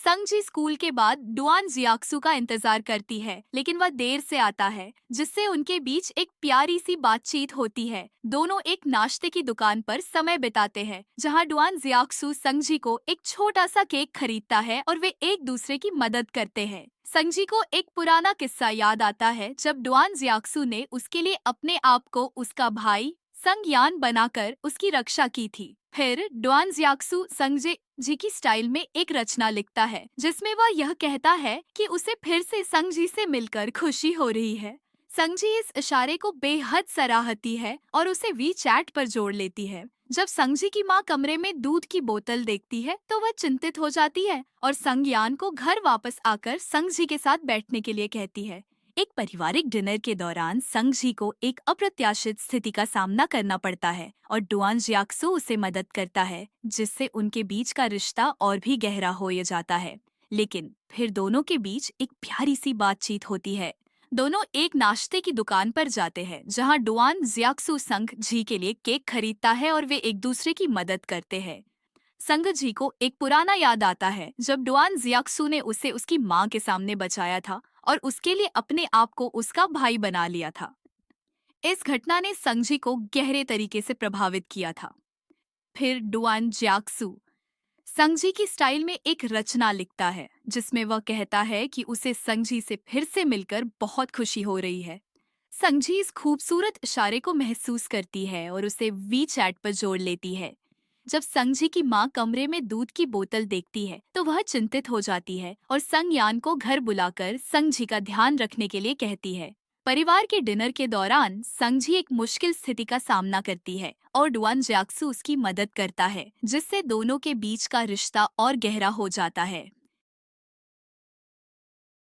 संगजी school के बाद Duan जियाक्सू का इंतजार करती है, लेकिन वह देर से आता है, जिससे उनके बीच एक प्यारी सी बातचीत होती है। दोनों एक नाश्ते की दुकान पर समय बिताते हैं, जहां डुआन जियाक्सू संगजी को एक छोटा सा केक खरीदता है और वे एक दूसरे की मदद करते हैं। संगजी को एक पुराना किस्सा याद आता है, जब डुआन जियाक्सू ने उसके लिए अपने आप को उसका भाई संगयान बनाकर उसकी रक्षा की थी। फिर डुआन जियाक्सू संगजे जी की स्टाइल में एक रचना लिखता है, जिसमें वह यह कहता है कि उसे फिर से संगजी से मिलकर खुशी हो रही है। संगजी इस इशारे को बेहद सराहती है और उसे वी चैट पर जोड़ लेती है। जब संगजी की माँ कमरे में दूध की बोतल देखती है, तो वह चिंतित हो जाती है और संगयान को घर वापस आकर संगजी के साथ बैठने के लिए कहती है। एक पारिवारिक डिनर के दौरान संगजी को एक अप्रत्याशित स्थिति का सामना करना पड़ता है और डुआन जियाक्सू उसे मदद करता है, जिससे उनके बीच का रिश्ता और भी गहरा हो जाता है। लेकिन फिर दोनों के बीच एक प्यारी सी बातचीत होती है। दोनों एक नाश्ते की दुकान पर जाते हैं, जहां डुआन जियाक्सू संग जी के लिए केक खरीदता है और वे एक दूसरे की मदद करते हैं। संग जी को एक पुराना याद आता है, जब डुआन जियाक्सू ने उसे उसकी माँ के सामने बचाया था और उसके लिए अपने आप को उसका भाई बना लिया था। इस घटना ने संगजी को गहरे तरीके से प्रभावित किया था। फिर डुआन जियाक्सू संगजी की स्टाइल में एक रचना लिखता है, जिसमें वह कहता है कि उसे संगजी से फिर से मिलकर बहुत खुशी हो रही है। संगजी इस खूबसूरत इशारे को महसूस करती है और उसे वी चैट पर जोड़ लेती है। जब संगजी की माँ कमरे में दूध की बोतल देखती है, तो वह चिंतित हो जाती है और संगयान को घर बुलाकर संगजी का ध्यान रखने के लिए कहती है। परिवार के डिनर के दौरान संगजी एक मुश्किल स्थिति का सामना करती है और डुआन जियाक्सू उसकी मदद करता है, जिससे दोनों के बीच का रिश्ता और गहरा हो जाता है।